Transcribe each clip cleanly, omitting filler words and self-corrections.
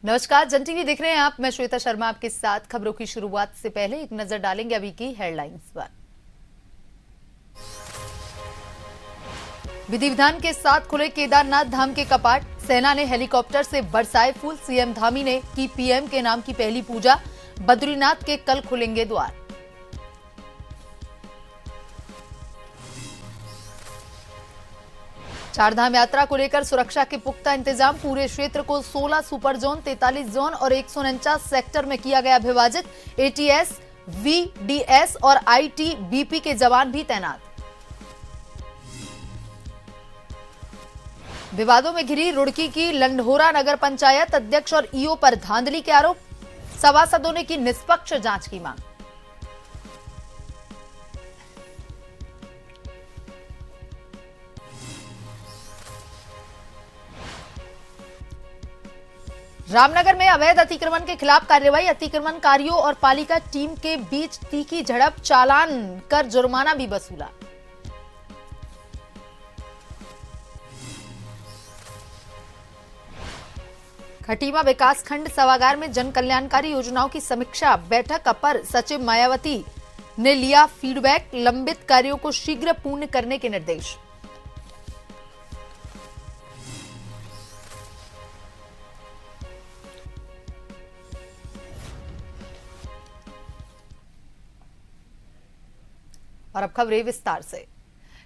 नमस्कार, जन टीवी देख रहे हैं आप। मैं श्वेता शर्मा आपके साथ। खबरों की शुरुआत से पहले एक नजर डालेंगे अभी की हेडलाइंस पर। विधि विधान के साथ खुले केदारनाथ धाम के कपाट। सेना ने हेलीकॉप्टर से बरसाए फूल। सीएम धामी ने की पीएम के नाम की पहली पूजा। बद्रीनाथ के कल खुलेंगे द्वार। चारधाम यात्रा को लेकर सुरक्षा के पुख्ता इंतजाम। पूरे क्षेत्र को 16 सुपर जोन, 43 जोन और 149 सेक्टर में किया गया विभाजित। एटीएस, वीडीएस और आईटीबीपी के जवान भी तैनात। विवादों में घिरी रुड़की की लंढोरा नगर पंचायत। अध्यक्ष और ईओ पर धांधली के आरोप। सभासदों ने की निष्पक्ष जांच की मांग। रामनगर में अवैध अतिक्रमण के खिलाफ कार्रवाई। अतिक्रमणकारियों और पालिका टीम के बीच तीखी झड़प। चालान कर जुर्माना भी वसूला। खटीमा विकासखंड सभागार में जन कल्याणकारी योजनाओं की समीक्षा बैठक। अपर सचिव मायावती ने लिया फीडबैक। लंबित कार्यों को शीघ्र पूर्ण करने के निर्देश। और अब खबरें विस्तार से।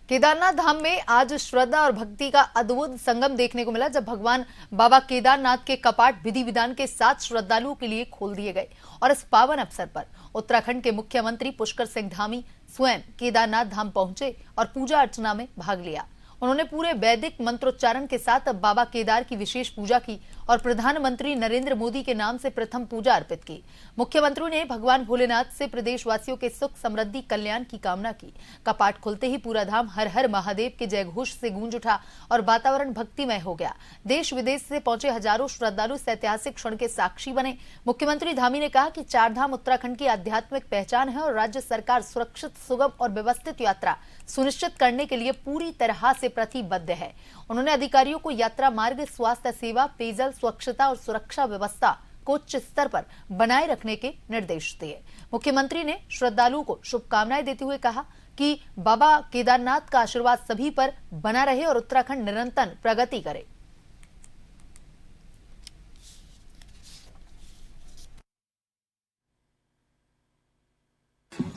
केदारनाथ धाम में आज श्रद्धा और भक्ति का अद्भुत संगम देखने को मिला, जब भगवान बाबा केदारनाथ के कपाट विधि विधान के साथ श्रद्धालुओं के लिए खोल दिए गए। और इस पावन अवसर पर उत्तराखंड के मुख्यमंत्री पुष्कर सिंह धामी स्वयं केदारनाथ धाम पहुंचे और पूजा अर्चना में भाग लिया। उन्होंने पूरे वैदिक मंत्रोच्चारण के साथ बाबा केदार की विशेष पूजा की और प्रधानमंत्री नरेंद्र मोदी के नाम से प्रथम पूजा अर्पित की। मुख्यमंत्री ने भगवान भोलेनाथ से प्रदेशवासियों के सुख समृद्धि कल्याण की कामना की। कपाट खुलते ही पूरा धाम हर हर महादेव के जयघोष से गूंज उठा और वातावरण भक्तिमय हो गया। देश विदेश से पहुंचे हजारों श्रद्धालु इस ऐतिहासिक क्षण के साक्षी बने। मुख्यमंत्री धामी ने कहा कि चारधाम उत्तराखंड की आध्यात्मिक पहचान है और राज्य सरकार सुरक्षित, सुगम और व्यवस्थित यात्रा सुनिश्चित करने के लिए पूरी तरह से प्रतिबद्ध है। उन्होंने अधिकारियों को यात्रा मार्ग, स्वास्थ्य सेवा, पेयजल, स्वच्छता और सुरक्षा व्यवस्था को उच्च स्तर पर बनाए रखने के निर्देश दिए। मुख्यमंत्री ने श्रद्धालुओं को शुभकामनाएं देते हुए कहा कि बाबा केदारनाथ का आशीर्वाद सभी पर बना रहे और उत्तराखंड निरंतर प्रगति करे।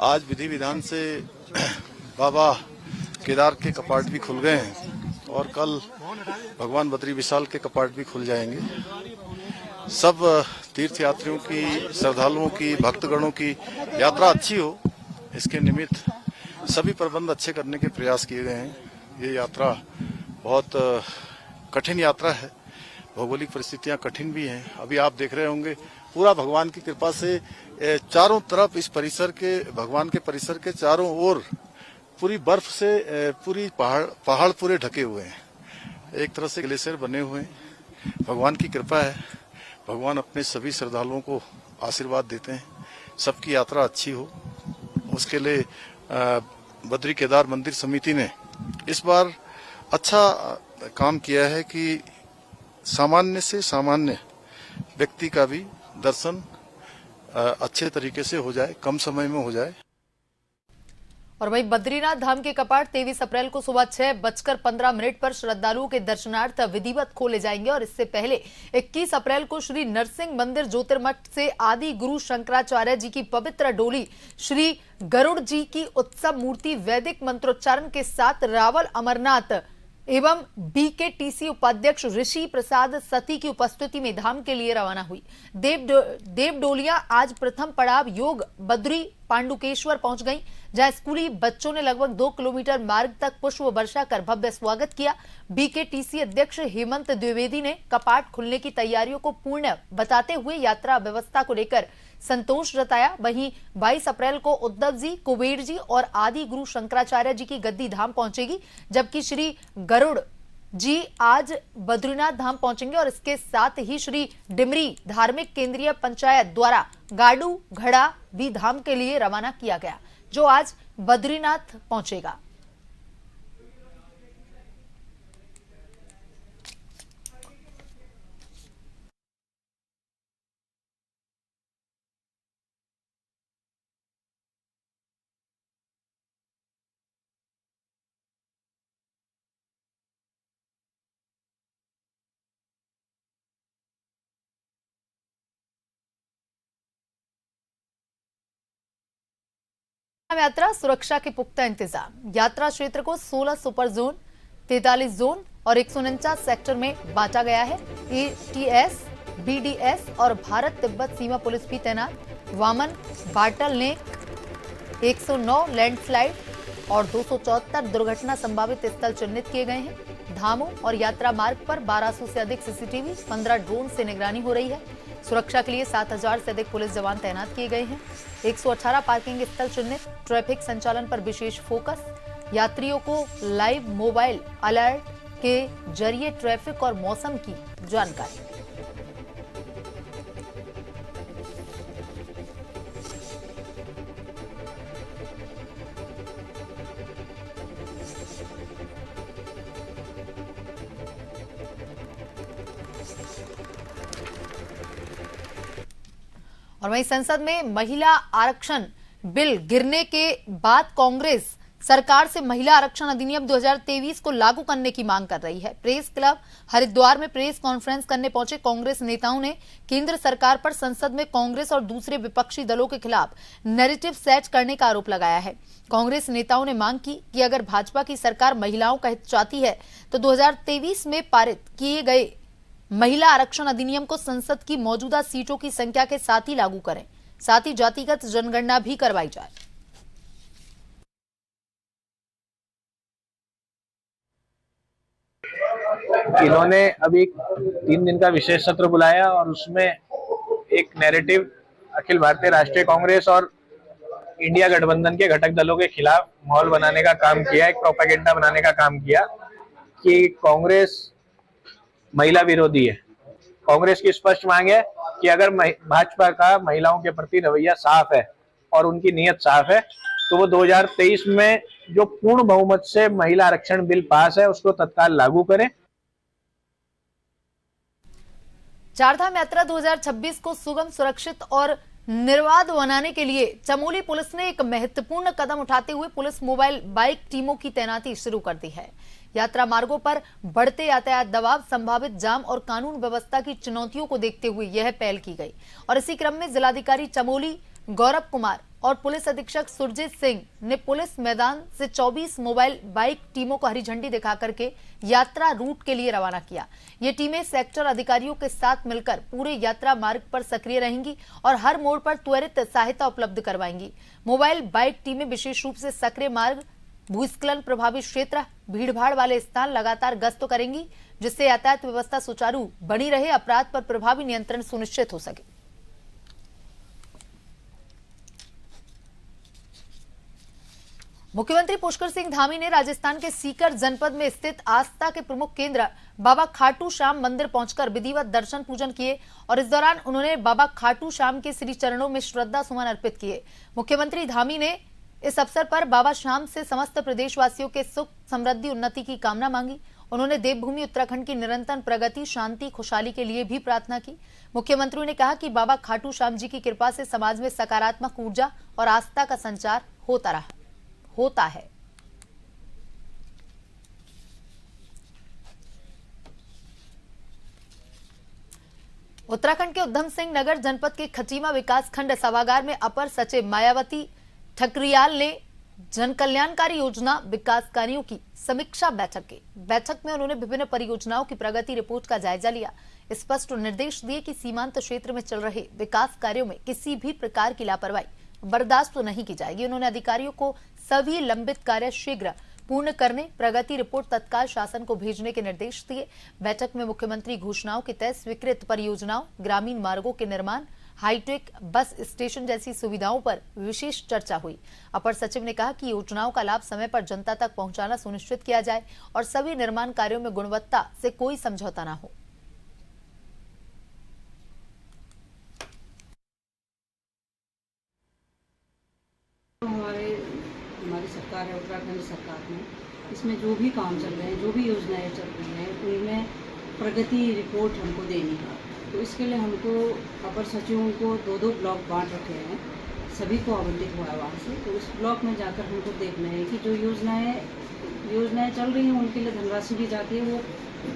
आज विधि विधान से बाबा केदार के कपाट भी खुल गए हैं और कल भगवान बद्री विशाल के कपाट भी खुल जाएंगे। सब तीर्थ यात्रियों की, श्रद्धालुओं की, भक्तगणों की यात्रा अच्छी हो, इसके निमित्त सभी प्रबंध अच्छे करने के प्रयास किए गए हैं। ये यात्रा बहुत कठिन यात्रा है, भौगोलिक परिस्थितियां कठिन भी हैं। अभी आप देख रहे होंगे पूरा भगवान की कृपा से चारों तरफ इस परिसर के, भगवान के परिसर के चारों ओर पूरी बर्फ से पूरी पहाड़ पूरे ढके हुए हैं। एक तरह से ग्लेशियर बने हुए हैं। भगवान की कृपा है, भगवान अपने सभी श्रद्धालुओं को आशीर्वाद देते हैं, सबकी यात्रा अच्छी हो। उसके लिए बद्री केदार मंदिर समिति ने इस बार अच्छा काम किया है कि सामान्य से सामान्य व्यक्ति का भी दर्शन अच्छे तरीके से हो जाए, कम समय में हो जाए। और वहीं बद्रीनाथ धाम के कपाट 23 अप्रैल को सुबह 6:15 पर श्रद्धालुओं के दर्शनार्थ विधिवत खोले जाएंगे। और इससे पहले 21 अप्रैल को श्री नरसिंह मंदिर ज्योतिर्मठ से आदि गुरु शंकराचार्य जी की पवित्र डोली श्री गरुड़ जी की उत्सव मूर्ति वैदिक मंत्रोच्चारण के साथ रावल अमरनाथ एवं बीकेटीसी उपाध्यक्ष ऋषि प्रसाद सती की उपस्थिति में धाम के लिए रवाना हुई। देव डोलियां आज प्रथम पड़ाव योग बद्री पांडुकेश्वर पहुंच गईं, जहां स्कूली बच्चों ने लगभग 2 किलोमीटर मार्ग तक पुष्प वर्षा कर भव्य स्वागत किया। बीकेटीसी अध्यक्ष हेमंत द्विवेदी ने कपाट खुलने की तैयारियों को पूर्ण बताते हुए यात्रा व्यवस्था को लेकर संतोष जताया। वहीं 22 अप्रैल को उद्धव जी, कुबेर जी और आदि गुरु शंकराचार्य जी की गद्दी धाम पहुंचेगी, जबकि श्री गरुड़ जी आज बद्रीनाथ धाम पहुंचेंगे। और इसके साथ ही श्री डिमरी धार्मिक केंद्रीय पंचायत द्वारा गाड़ू घड़ा भी धाम के लिए रवाना किया गया, जो आज बद्रीनाथ पहुंचेगा। यात्रा सुरक्षा के पुख्ता इंतजाम। यात्रा क्षेत्र को 16 सुपर जोन, 43 जोन और 149 सेक्टर में बांटा गया है। एटीएस, बीडीएस और भारत तिब्बत सीमा पुलिस भी तैनात। वामन बाटल ने 109 लैंडस्लाइड और 274 दुर्घटना संभावित स्थल चिन्हित किए गए हैं। धामों और यात्रा मार्ग पर 1200 से अधिक सीसीटीवी, 15 ड्रोन से निगरानी हो रही है। सुरक्षा के लिए 7000 से अधिक पुलिस जवान तैनात किए गए हैं। 118 पार्किंग स्थल चिन्हित। ट्रैफिक संचालन पर विशेष फोकस। यात्रियों को लाइव मोबाइल अलर्ट के जरिए ट्रैफिक और मौसम की जानकारी। और वहीं संसद में महिला आरक्षण बिल गिरने के बाद कांग्रेस सरकार से महिला आरक्षण अधिनियम 2023 को लागू करने की मांग कर रही है। प्रेस क्लब हरिद्वार में प्रेस कॉन्फ्रेंस करने पहुंचे कांग्रेस नेताओं ने केंद्र सरकार पर संसद में कांग्रेस और दूसरे विपक्षी दलों के खिलाफ नैरेटिव सेट करने का आरोप लगाया है। कांग्रेस नेताओं ने मांग की कि अगर भाजपा की सरकार महिलाओं का हित चाहती है तो 2023 में पारित किए गए महिला आरक्षण अधिनियम को संसद की मौजूदा सीटों की संख्या के साथ ही लागू करें, साथ ही जातिगत जनगणना भी करवाई जाए। इन्होंने अभी 3 दिन का विशेष सत्र बुलाया और उसमें एक नैरेटिव अखिल भारतीय राष्ट्रीय कांग्रेस और इंडिया गठबंधन के घटक दलों के खिलाफ माहौल बनाने का काम किया, एक प्रोपेगेंडा बनाने का काम किया कि कांग्रेस महिला विरोधी है। कांग्रेस की स्पष्ट मांग है कि अगर भाजपा का महिलाओं के प्रति रवैया साफ है और उनकी नीयत साफ है तो वो 2023 में जो पूर्ण बहुमत से महिला आरक्षण बिल पास है उसको तत्काल लागू करें। चारधाम यात्रा 2026 को सुगम, सुरक्षित और निर्बाध बनाने के लिए चमोली पुलिस ने एक महत्वपूर्ण कदम उठाते हुए पुलिस मोबाइल बाइक टीमों की तैनाती शुरू कर दी है। यात्रा मार्गों पर बढ़ते यातायात दबाव, संभावित जाम और कानून व्यवस्था की चुनौतियों को देखते हुए यह पहल की गई और इसी क्रम में जिलाधिकारी चमोली गौरव कुमार और पुलिस अधीक्षक सुरजीत सिंह ने पुलिस मैदान से 24 मोबाइल बाइक टीमों को हरी झंडी दिखा करके यात्रा रूट के लिए रवाना किया। ये टीमें सेक्टर अधिकारियों के साथ मिलकर पूरे यात्रा मार्ग पर सक्रिय रहेंगी और हर मोड़ पर त्वरित सहायता उपलब्ध करवाएंगी। मोबाइल बाइक टीमें विशेष रूप से सक्रिय मार्ग, भूस्खलन प्रभावित क्षेत्र, भीड़भाड़ वाले स्थान लगातार गश्त करेंगी, जिससे यातायात व्यवस्था सुचारू बनी रहे, अपराध पर प्रभावी नियंत्रण सुनिश्चित हो सके। मुख्यमंत्री पुष्कर सिंह धामी ने राजस्थान के सीकर जनपद में स्थित आस्था के प्रमुख केंद्र बाबा खाटू श्याम मंदिर पहुंचकर विधिवत दर्शन पूजन किए और इस दौरान उन्होंने बाबा खाटू श्याम के श्री चरणों में श्रद्धा सुमन अर्पित किए। मुख्यमंत्री धामी ने इस अवसर पर बाबा श्याम से समस्त प्रदेशवासियों के सुख, समृद्धि, उन्नति की कामना मांगी। उन्होंने देवभूमि उत्तराखंड की निरंतर प्रगति, शांति, खुशहाली के लिए भी प्रार्थना की। मुख्यमंत्री ने कहा कि बाबा खाटू श्याम जी की कृपा से समाज में सकारात्मक ऊर्जा और आस्था का संचार होता है। उत्तराखंड के उधम सिंह नगर जनपद के खटीमा विकास खंड सभागार में अपर सचिव मायावती ठकरियाल ने जन कल्याणकारी योजना विकास कार्यों की समीक्षा बैठक में उन्होंने विभिन्न परियोजनाओं की प्रगति रिपोर्ट का जायजा लिया। स्पष्ट निर्देश दिए कि सीमांत क्षेत्र में चल रहे विकास कार्यों में किसी भी प्रकार की लापरवाही बर्दाश्त नहीं की जाएगी। उन्होंने अधिकारियों को सभी लंबित कार्य शीघ्र पूर्ण करने, प्रगति रिपोर्ट तत्काल शासन को भेजने के निर्देश दिए। बैठक में मुख्यमंत्री घोषणाओं के तहत स्वीकृत परियोजनाओं, ग्रामीण मार्गों के निर्माण, हाईटेक बस स्टेशन जैसी सुविधाओं पर विशेष चर्चा हुई। अपर सचिव ने कहा कि योजनाओं का लाभ समय पर जनता तक पहुंचाना सुनिश्चित किया जाए और सभी निर्माण कार्यों में गुणवत्ता से कोई समझौता न हो। हमारी सरकार है, उत्तराखंड सरकार में, इसमें जो भी काम चल रहे हैं, जो भी योजनाएं चल रही हैं, उनमें प्रगति रिपोर्ट हमको देनी है। तो इसके लिए हमको अपर सचिवों को 2-2 ब्लॉक बांट रखे हैं, सभी को आवंटित हुआ है वहाँ से। तो उस ब्लॉक में जाकर हमको देखना है कि जो योजनाएं चल रही हैं उनके लिए धनराशि भी जाती है, वो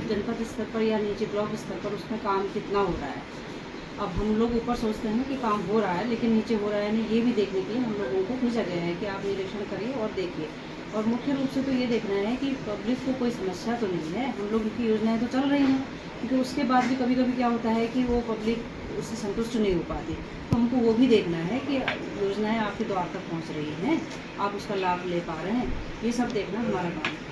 जनपद स्तर पर या नीचे ब्लॉक स्तर पर उसमें काम कितना हो रहा है। अब हम लोग ऊपर सोचते हैं कि काम हो रहा है, लेकिन नीचे हो रहा है नहीं, ये भी देखने के लिए हम लोगों को भेजा गया है कि आप निरीक्षण करिए और देखिए। और मुख्य रूप से तो ये देखना है कि पब्लिक को कोई समस्या तो नहीं है, हम लोग की योजनाएं तो चल रही हैं, क्योंकि उसके बाद भी कभी कभी क्या होता है कि वो पब्लिक उससे संतुष्ट नहीं हो पाती। तो हमको वो भी देखना है कि योजनाएं आपके द्वार तक पहुंच रही हैं, आप उसका लाभ ले पा रहे हैं, ये सब देखना हमारा काम है।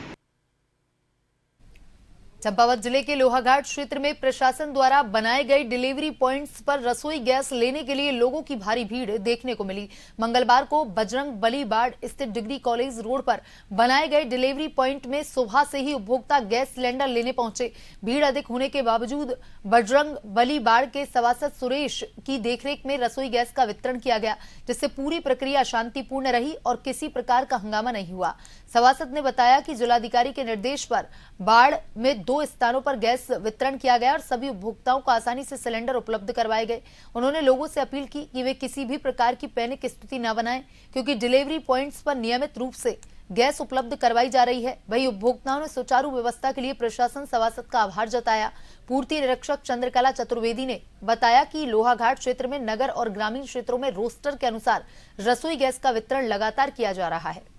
चंपावत जिले के लोहाघाट क्षेत्र में प्रशासन द्वारा बनाए गए डिलीवरी पॉइंट्स पर रसोई गैस लेने के लिए लोगों की भारी भीड़ देखने को मिली। मंगलवार को बजरंग बली बाड़ स्थित डिग्री कॉलेज रोड पर बनाए गए डिलीवरी पॉइंट में सुबह से ही उपभोक्ता गैस सिलेंडर लेने पहुंचे। भीड़ अधिक होने के बावजूद बजरंग बली बाड़ के सभासद सुरेश की देखरेख में रसोई गैस का वितरण किया गया, जिससे पूरी प्रक्रिया शांतिपूर्ण रही और किसी प्रकार का हंगामा नहीं हुआ। सभासद ने बताया कि जिलाधिकारी के निर्देश पर बाढ़ में 2 स्थानों पर गैस वितरण किया गया और सभी उपभोक्ताओं को आसानी से सिलेंडर उपलब्ध करवाए गए। उन्होंने लोगों से अपील की कि वे किसी भी प्रकार की पैनिक स्थिति न बनाएं, क्योंकि डिलीवरी पॉइंट्स पर नियमित रूप से गैस उपलब्ध करवाई जा रही है। वहीं उपभोक्ताओं ने सुचारू व्यवस्था के लिए प्रशासन सभासद का आभार जताया। पूर्ति निरीक्षक चंद्रकला चतुर्वेदी ने बताया कि लोहाघाट क्षेत्र में नगर और ग्रामीण क्षेत्रों में रोस्टर के अनुसार रसोई गैस का वितरण लगातार किया जा रहा है।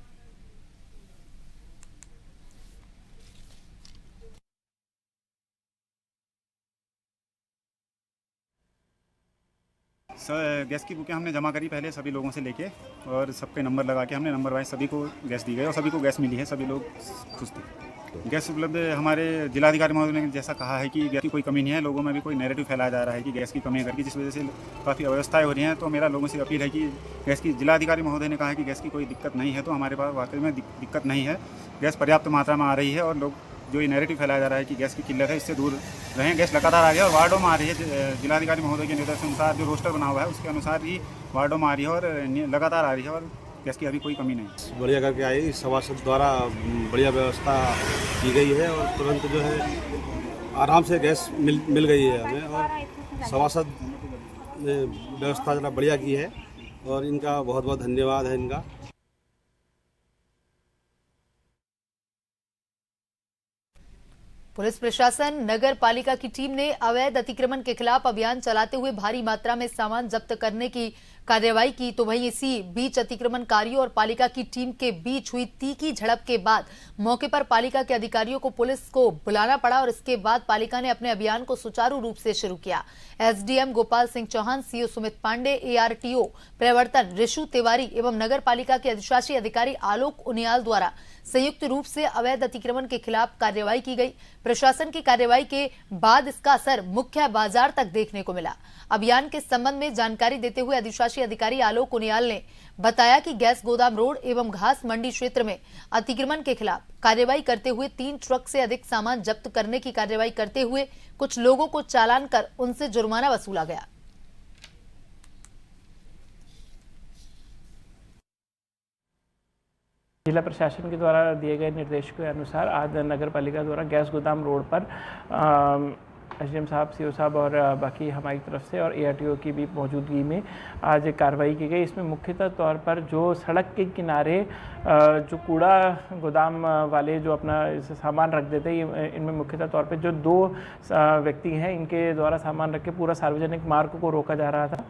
गैस की बुकें हमने जमा करी पहले सभी लोगों से लेके, और सबके नंबर लगा के हमने नंबर वाइज सभी को गैस दी गई और सभी को गैस मिली है, सभी लोग खुश थे। गैस उपलब्ध हमारे जिलाधिकारी महोदय ने जैसा कहा है कि गैस की कोई कमी नहीं है, लोगों में भी कोई नैरेटिव फैलाया जा रहा है कि गैस की कमी है करके, जिस वजह से काफ़ी अव्यवस्थाएं हो रही हैं। तो मेरा लोगों से अपील है कि गैस की जिलाधिकारी महोदय ने कहा है कि गैस की कोई दिक्कत नहीं है, तो हमारे पास वाकई में दिक्कत नहीं है, गैस पर्याप्त मात्रा में आ रही है और लोग जो ये नैरेटिव फैलाया जा रहा है कि गैस की किल्लत है, इससे दूर रहें। गैस लगातार आ रही है और वार्डों में आ रही है। जिलाधिकारी महोदय के निर्देशानुसार जो रोस्टर बना हुआ है उसके अनुसार ही वार्डों में आ रही है और लगातार आ रही है और गैस की अभी कोई कमी नहीं। बढ़िया करके आई, सभासद द्वारा बढ़िया व्यवस्था की गई है और तुरंत जो है आराम से गैस मिल गई है हमें, और सभासद ने व्यवस्था ज़रा बढ़िया की है और इनका बहुत बहुत धन्यवाद है इनका। पुलिस प्रशासन नगर पालिका की टीम ने अवैध अतिक्रमण के खिलाफ अभियान चलाते हुए भारी मात्रा में सामान जब्त करने की कार्रवाई की। तो वहीं इसी बीच अतिक्रमणकारियों और पालिका की टीम के बीच हुई तीखी झड़प के बाद मौके पर पालिका के अधिकारियों को पुलिस को बुलाना पड़ा और इसके बाद पालिका ने अपने अभियान को सुचारू रूप से शुरू किया। SDM Gopal Singh Chauhan, CO Sumit Pande, ARTO प्रवर्तन ऋषु तिवारी एवं नगर पालिका के अधिशासी अधिकारी आलोक उनियाल द्वारा संयुक्त रूप से अवैध अतिक्रमण के खिलाफ कार्रवाई की गई। प्रशासन की कार्रवाई के बाद इसका असर मुख्य बाजार तक देखने को मिला। अभियान के संबंध में जानकारी देते हुए अधिशासी अधिकारी आलोक उनियाल ने बताया कि गैस गोदाम रोड एवं घास मंडी क्षेत्र में अतिक्रमण के खिलाफ कार्रवाई करते हुए 3 ट्रक से अधिक सामान जब्त करने की कार्रवाई करते हुए कुछ लोगों को चालान कर उनसे जुर्माना वसूला गया। जिला प्रशासन के द्वारा दिए गए निर्देश के अनुसार आज नगर पालिका द्वारा गैस गोदाम रोड पर एसडीएम साहब, सीओ साहब और बाकी हमारी तरफ से और एआरटीओ की भी मौजूदगी में आज कार्रवाई की गई। इसमें मुख्यतः तौर पर जो सड़क के किनारे जो कूड़ा गोदाम वाले जो अपना सामान रख देते हैं, इनमें मुख्यतः तौर पर जो 2 व्यक्ति हैं, इनके द्वारा सामान रख के पूरा सार्वजनिक मार्ग को रोका जा रहा था।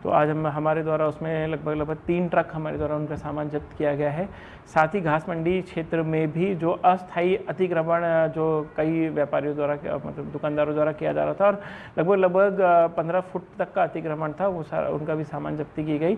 तो आज हमारे द्वारा उसमें लगभग 3 ट्रक हमारे द्वारा उनका सामान जब्त किया गया है। साथ ही घास मंडी क्षेत्र में भी जो अस्थायी अतिक्रमण जो कई व्यापारियों द्वारा मतलब दुकानदारों द्वारा किया जा रहा था और लगभग 15 फुट तक का अतिक्रमण था, वो सारा उनका भी सामान जब्ती की गई।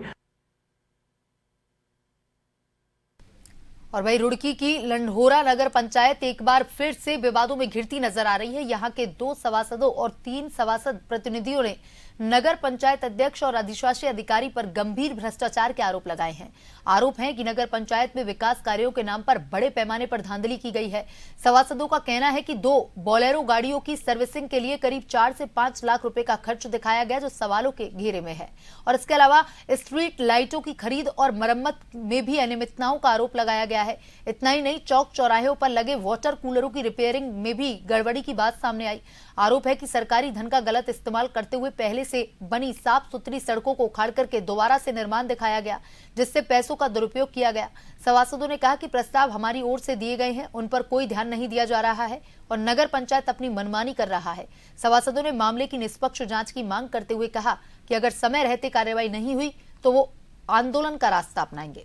और वही रुड़की की लंढोरा नगर पंचायत एक बार फिर से विवादों में घिरती नजर आ रही है। यहां के 2 सभासदों और 3 सभासद प्रतिनिधियों ने नगर पंचायत अध्यक्ष और अधिशासी अधिकारी पर गंभीर भ्रष्टाचार के आरोप लगाए हैं। आरोप है कि नगर पंचायत में विकास कार्यों के नाम पर बड़े पैमाने पर धांधली की गई है। सभासदों का कहना है कि 2 बोलेरो गाड़ियों की सर्विसिंग के लिए करीब 4 से 5 लाख रुपए का खर्च दिखाया गया, जो सवालों के घेरे में है। और इसके अलावा स्ट्रीट लाइटों की खरीद और मरम्मत में भी अनियमितताओं का आरोप लगाया गया। गया है। इतना ही नहीं, चौक चौराहे पर लगे वाटर कूलरों की रिपेयरिंग में भी गड़बड़ी की बात सामने आई। आरोप है कि सरकारी धन का गलत इस्तेमाल करते हुए पहले से बनी साफ सुथरी सड़कों को उखाड़ करके दोबारा से निर्माण दिखाया गया, जिससे पैसों का दुरुपयोग किया गया। सभासदों ने कहा कि प्रस्ताव हमारी ओर से दिए गए हैं, उन पर कोई ध्यान नहीं दिया जा रहा है और नगर पंचायत अपनी मनमानी कर रहा है। सभासदों ने मामले की निष्पक्ष जांच की मांग करते हुए कहा कि अगर समय रहते कार्रवाई नहीं हुई तो वो आंदोलन का रास्ता अपनाएंगे।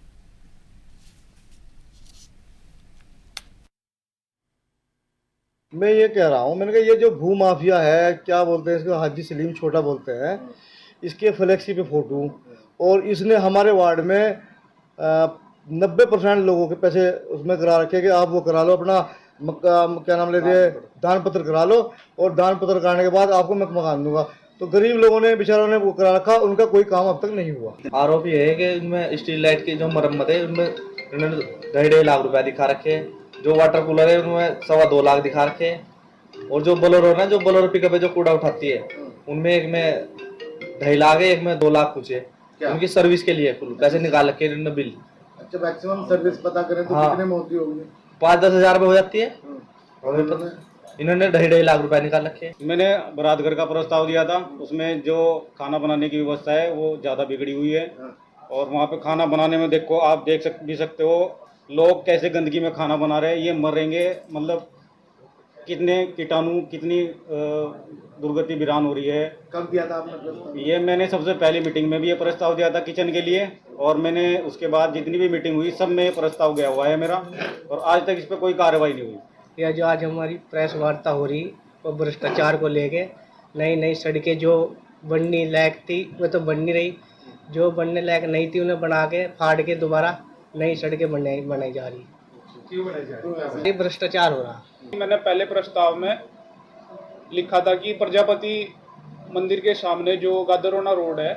मैं ये कह रहा हूँ, मैंने कहा ये जो भू माफिया है, क्या बोलते हैं इसको, हाजी सलीम छोटा बोलते हैं, इसके फ्लेक्सी पे फोटो, और इसने हमारे वार्ड में 90% लोगों के पैसे उसमें करा रखे कि आप वो करा लो, अपना क्या नाम लेते हैं, दान पत्र करा लो, और दान पत्र कराने के बाद आपको मैं मकान दूंगा। तो गरीब लोगों ने, बेचारों ने वो करा रखा, उनका कोई काम अब तक नहीं हुआ। आरोप ये है कि इनमें स्ट्रीट लाइट की जो मरम्मत है उनमें इन्होंने 2.5 लाख रुपया दिखा रखे हैं, जो वाटर कूलर है उनमें 2.25 लाख दिखा रखे हैं, और जो बोलेरो ना, जो बोलेरो पिकअप है जो कूड़ा उठाती है, उनमें एक में 2.5 लाख है, एक में 2 लाख कुछ है। उनकी सर्विस के लिए कुल पैसे निकाल रखे हैं इन्होंने बिल। अच्छा, मैक्सिमम सर्विस पता करें तो कितने में होती होगी? 5-10 हज़ार में हो जाती है, इन्होंने 2.5 लाख रुपया निकाल रखे। मैंने बारात घर का प्रस्ताव दिया था, उसमें जो खाना बनाने की व्यवस्था है वो ज़्यादा बिगड़ी हुई है, और वहाँ पे खाना बनाने में देखो, आप देख भी सकते हो लोग कैसे गंदगी में खाना बना रहे हैं, ये मरेंगे, मतलब कितने कीटाणु, कितनी दुर्गति वीरान हो रही है। कब दिया था आपने प्रस्ताव? ये मैंने सबसे पहली मीटिंग में भी ये प्रस्ताव दिया था किचन के लिए, और मैंने उसके बाद जितनी भी मीटिंग हुई सब में ये प्रस्ताव गया हुआ है मेरा, और आज तक इस पर कोई कार्रवाई नहीं हुई। यह जो आज हमारी प्रेस वार्ता हो रही वो भ्रष्टाचार को लेके, नई नई सड़कें जो बनने लायक थी वो तो बन नहीं रही, जो बनने लायक नहीं थी उन्हें बना के फाड़ के दोबारा नई सड़कें बनाई जा रही। क्यों बनाई जा रही है? ये भ्रष्टाचार हो रहा। मैंने पहले प्रस्ताव में लिखा था कि प्रजापति मंदिर के सामने जो गादरोना रोड है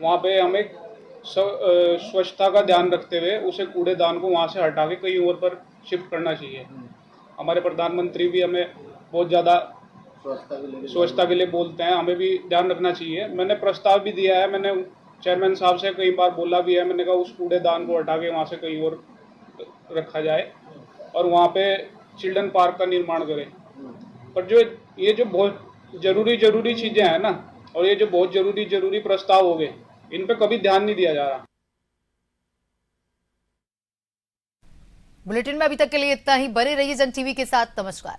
वहाँ पे हमें स्वच्छता का ध्यान रखते हुए उसे कूड़ेदान को वहाँ से हटा के कहीं और पर शिफ्ट करना चाहिए। हमारे प्रधानमंत्री भी हमें बहुत ज़्यादा स्वच्छता के लिए बोलते हैं, हमें भी ध्यान रखना चाहिए। मैंने प्रस्ताव भी दिया है, मैंने चेयरमैन साहब से कई बार बोला भी है, मैंने कहा उस कूड़ेदान को हटा के वहाँ से कहीं और रखा जाए और वहाँ पे चिल्ड्रन पार्क का निर्माण करें। पर जो ये जो बहुत ज़रूरी चीज़ें हैं ना, और ये जो बहुत ज़रूरी प्रस्ताव हो गए, इन पे कभी ध्यान नहीं दिया जा रहा। बुलेटिन में अभी तक के लिए इतना ही। बने रहिए जन टीवी के साथ। नमस्कार।